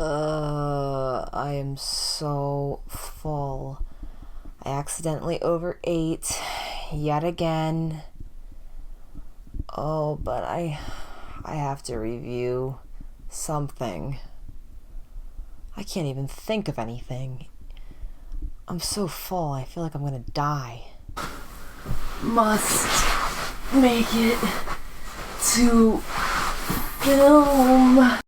I am so full. I accidentally overate yet again. Oh, but I have to review something. I can't even think of anything. I'm so full, I feel like I'm gonna die. Must make it to film.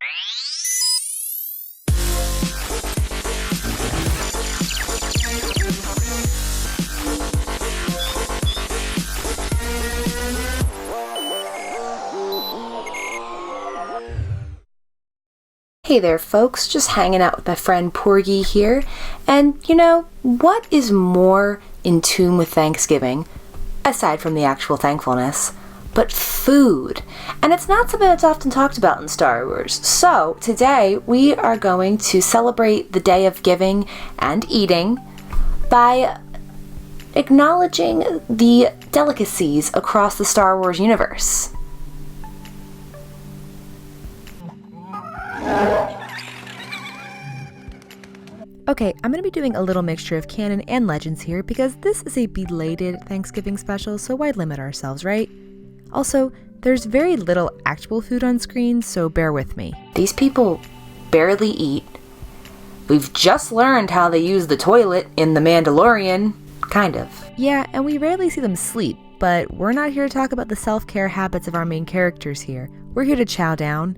Hey there folks, just hanging out with my friend Porgy here, and what is more in tune with Thanksgiving, aside from the actual thankfulness, but food. And it's not something that's often talked about in Star Wars. So today we are going to celebrate the day of giving and eating by acknowledging the delicacies across the Star Wars universe. Okay, I'm going to be doing a little mixture of canon and legends here because this is a belated Thanksgiving special, so why limit ourselves, right? Also, there's very little actual food on screen, so bear with me. These people barely eat. We've just learned how they use the toilet in The Mandalorian. Kind of. Yeah, and we rarely see them sleep, but we're not here to talk about the self-care habits of our main characters here. We're here to chow down.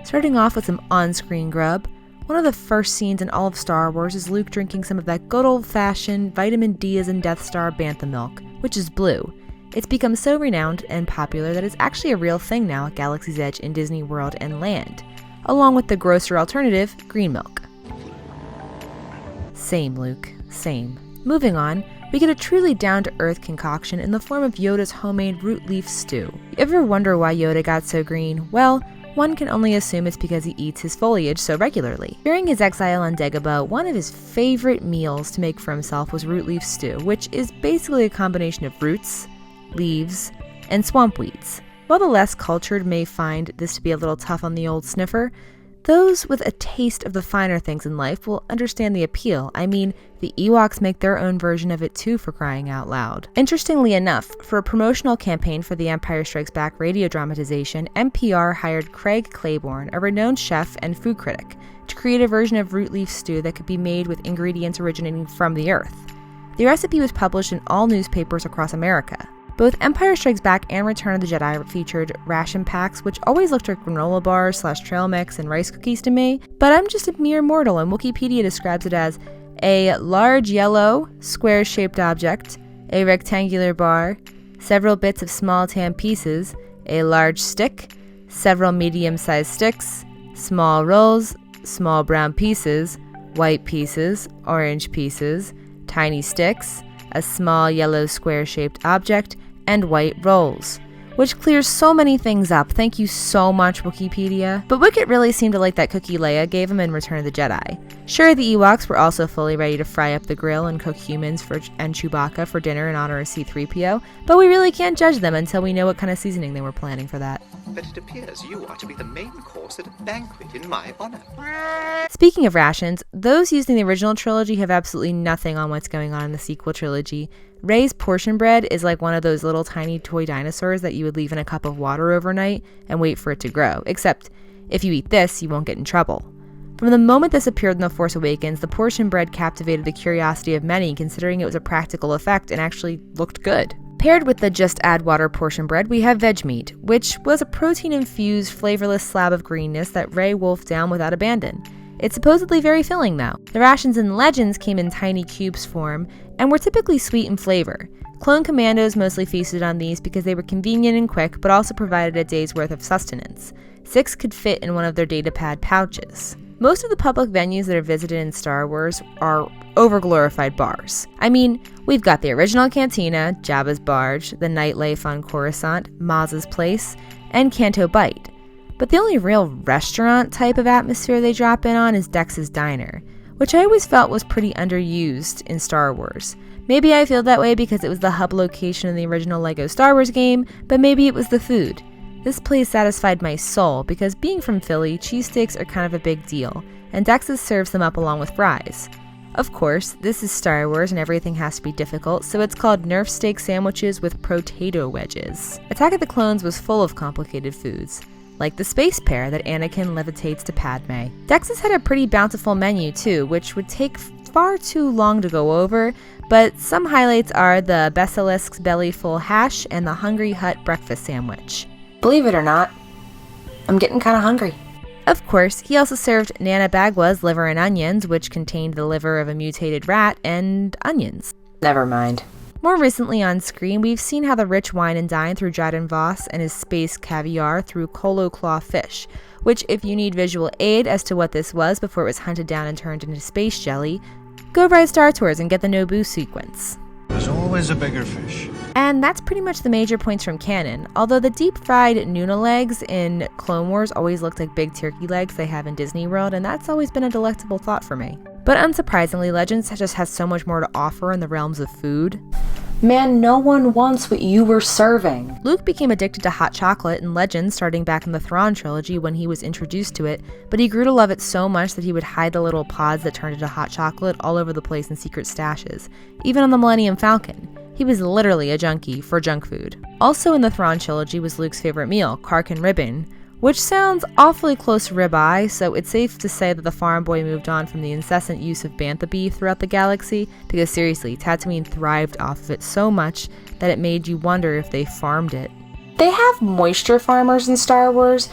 Starting off with some on-screen grub. One of the first scenes in all of Star Wars is Luke drinking some of that good old-fashioned vitamin D as in Death Star bantha milk, which is blue. It's become so renowned and popular that it's actually a real thing now at Galaxy's Edge in Disney World and Land, along with the grosser alternative, green milk. Same, Luke, same. Moving on, we get a truly down-to-earth concoction in the form of Yoda's homemade root leaf stew. You ever wonder why Yoda got so green? Well, one can only assume it's because he eats his foliage so regularly. During his exile on Dagobah, one of his favorite meals to make for himself was root leaf stew, which is basically a combination of roots, leaves, and swamp weeds. While the less cultured may find this to be a little tough on the old sniffer, those with a taste of the finer things in life will understand the appeal. I mean, the Ewoks make their own version of it too, for crying out loud. Interestingly enough, for a promotional campaign for the Empire Strikes Back radio dramatization, NPR hired Craig Claiborne, a renowned chef and food critic, to create a version of root leaf stew that could be made with ingredients originating from the earth. The recipe was published in all newspapers across America. Both Empire Strikes Back and Return of the Jedi featured ration packs, which always looked like granola bars / trail mix and rice cookies to me, but I'm just a mere mortal, and Wikipedia describes it as a large yellow, square-shaped object, a rectangular bar, several bits of small tan pieces, a large stick, several medium-sized sticks, small rolls, small brown pieces, white pieces, orange pieces, tiny sticks, a small yellow square-shaped object, and white rolls, which clears so many things up. Thank you so much, Wikipedia. But Wicket really seemed to like that cookie Leia gave him in Return of the Jedi. Sure, the Ewoks were also fully ready to fry up the grill and cook humans and Chewbacca for dinner in honor of C-3PO, but we really can't judge them until we know what kind of seasoning they were planning for that. But it appears you are to be the main course at a banquet in my honor. Speaking of rations, those used in the original trilogy have absolutely nothing on what's going on in the sequel trilogy. Rey's portion bread is like one of those little tiny toy dinosaurs that you would leave in a cup of water overnight and wait for it to grow, except if you eat this, you won't get in trouble. From the moment this appeared in The Force Awakens, the portion bread captivated the curiosity of many, considering it was a practical effect and actually looked good. Paired with the just add water portion bread, we have veg meat, which was a protein-infused, flavorless slab of greenness that Rey wolfed down without abandon. It's supposedly very filling, though. The rations in Legends came in tiny cubes form and were typically sweet in flavor. Clone Commandos mostly feasted on these because they were convenient and quick, but also provided a day's worth of sustenance. 6 could fit in one of their datapad pouches. Most of the public venues that are visited in Star Wars are overglorified bars. I mean, we've got the original Cantina, Jabba's Barge, the Nightlife on Coruscant, Maz's Place, and Canto Bite. But the only real restaurant type of atmosphere they drop in on is Dex's Diner, which I always felt was pretty underused in Star Wars. Maybe I feel that way because it was the hub location in the original LEGO Star Wars game, but maybe it was the food. This place satisfied my soul because being from Philly, cheesesteaks are kind of a big deal. and Dex's serves them up along with fries. Of course, this is Star Wars and everything has to be difficult, so it's called Nerf steak sandwiches with potato wedges. Attack of the Clones was full of complicated foods, like the space pear that Anakin levitates to Padme. Dex's had a pretty bountiful menu too, which would take far too long to go over, but some highlights are the Basilisk's belly-full hash and the Hungry Hut breakfast sandwich. Believe it or not, I'm getting kinda hungry. Of course, he also served Nana Bagwa's liver and onions, which contained the liver of a mutated rat and onions. Never mind. More recently on screen, we've seen how the rich wine and dine through Jadon Voss and his space caviar through Colo Claw fish, which if you need visual aid as to what this was before it was hunted down and turned into space jelly, go ride Star Tours and get the Naboo sequence. There's always a bigger fish. And that's pretty much the major points from canon, although the deep-fried Nuna legs in Clone Wars always looked like big turkey legs they have in Disney World, and that's always been a delectable thought for me. But unsurprisingly, Legends just has so much more to offer in the realms of food. Man, no one wants what you were serving. Luke became addicted to hot chocolate in Legends starting back in the Thrawn trilogy when he was introduced to it, but he grew to love it so much that he would hide the little pods that turned into hot chocolate all over the place in secret stashes, even on the Millennium Falcon. He was literally a junkie for junk food. Also in the Thrawn trilogy was Luke's favorite meal, Karkin ribbon, which sounds awfully close to ribeye, so it's safe to say that the farm boy moved on from the incessant use of bantha beef throughout the galaxy, because seriously, Tatooine thrived off of it so much that it made you wonder if they farmed it. They have moisture farmers in Star Wars,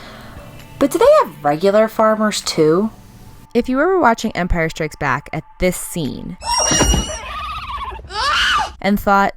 but do they have regular farmers too? If you were watching Empire Strikes Back at this scene and thought,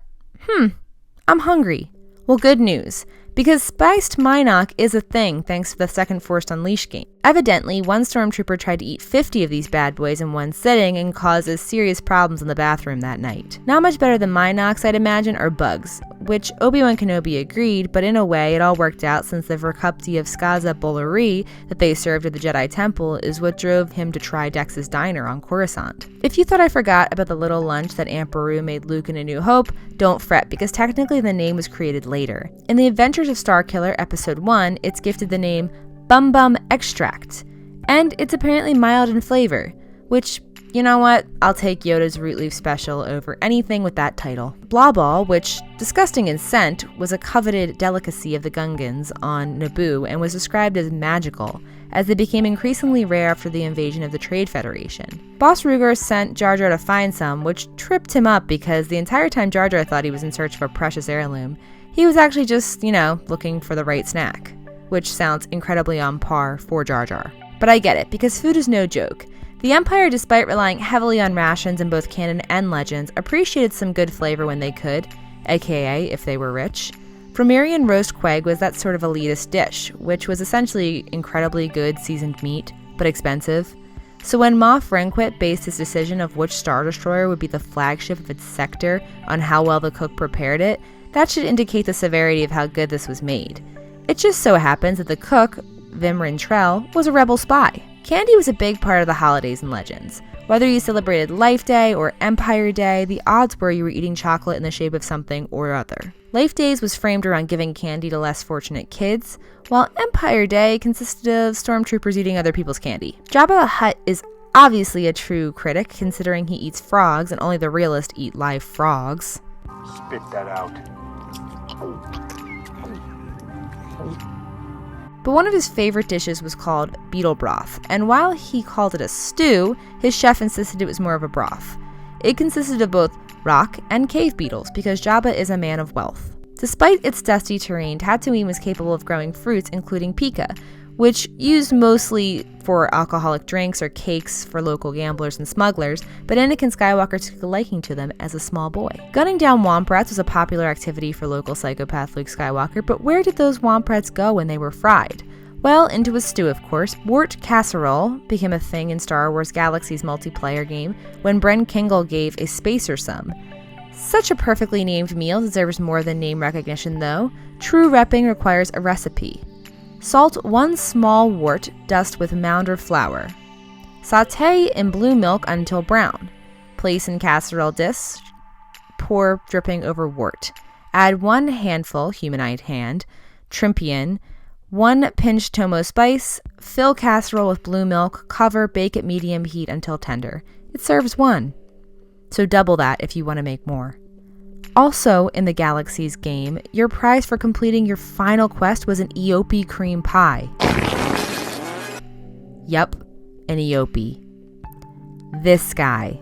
I'm hungry, well, good news. Because spiced Minok is a thing thanks to the second Force Unleashed game. Evidently, one stormtrooper tried to eat 50 of these bad boys in one sitting and causes serious problems in the bathroom that night. Not much better than Minox, I'd imagine, are bugs, which Obi-Wan Kenobi agreed, but in a way it all worked out since the Vercupti of Skaza Bolari that they served at the Jedi Temple is what drove him to try Dex's Diner on Coruscant. If you thought I forgot about the little lunch that Aunt Beru made Luke in A New Hope, don't fret, because technically the name was created later. In the Adventures of Starkiller Episode 1, it's gifted the name Bum Bum Extract, and it's apparently mild in flavor, which, you know what, I'll take Yoda's Root Leaf Special over anything with that title. Blawball, which, disgusting in scent, was a coveted delicacy of the Gungans on Naboo and was described as magical, as they became increasingly rare after the invasion of the Trade Federation. Boss Ruger sent Jar Jar to find some, which tripped him up because the entire time Jar Jar thought he was in search of a precious heirloom, he was actually just, looking for the right snack, which sounds incredibly on par for Jar Jar. But I get it, because food is no joke. The Empire, despite relying heavily on rations in both canon and Legends, appreciated some good flavor when they could, aka if they were rich. Frommerian roast quag was that sort of elitist dish, which was essentially incredibly good seasoned meat, but expensive. So when Moff Renquit based his decision of which Star Destroyer would be the flagship of its sector on how well the cook prepared it, that should indicate the severity of how good this was made. It just so happens that the cook, Vimrin Trell, was a rebel spy. Candy was a big part of the holidays in Legends. Whether you celebrated Life Day or Empire Day, the odds were you were eating chocolate in the shape of something or other. Life Days was framed around giving candy to less fortunate kids, while Empire Day consisted of stormtroopers eating other people's candy. Jabba the Hutt is obviously a true critic, considering he eats frogs and only the realists eat live frogs. Spit that out. But one of his favorite dishes was called beetle broth, and while he called it a stew, his chef insisted it was more of a broth. It consisted of both rock and cave beetles, because Jabba is a man of wealth. Despite its dusty terrain, Tatooine was capable of growing fruits, including pica, which used mostly for alcoholic drinks or cakes for local gamblers and smugglers, but Anakin Skywalker took a liking to them as a small boy. Gunning down womp rats was a popular activity for local psychopath Luke Skywalker, but where did those womp rats go when they were fried? Well, into a stew, of course. Wart casserole became a thing in Star Wars Galaxy's multiplayer game when Bren Kingle gave a spacer some. Such a perfectly named meal deserves more than name recognition, though. True repping requires a recipe. Salt 1 small wart dust with mounder flour. Sauté in blue milk until brown. Place in casserole dish. Pour dripping over wart. Add 1 handful, humanized hand, trimpion, 1 pinch Tomo spice, fill casserole with blue milk, cover, bake at medium heat until tender. It serves 1. So double that if you want to make more. Also in the Galaxies game, your prize for completing your final quest was an Eope cream pie. Yup, an Eope. This guy.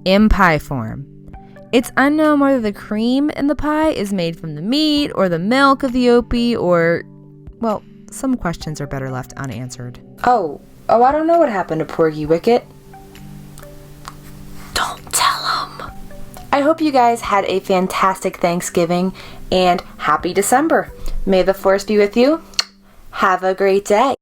In pie form. It's unknown whether the cream in the pie is made from the meat or the milk of the Eope or, well, some questions are better left unanswered. Oh, I don't know what happened to Porgy Wicket. Don't tell him. I hope you guys had a fantastic Thanksgiving and happy December. May the force be with you. Have a great day.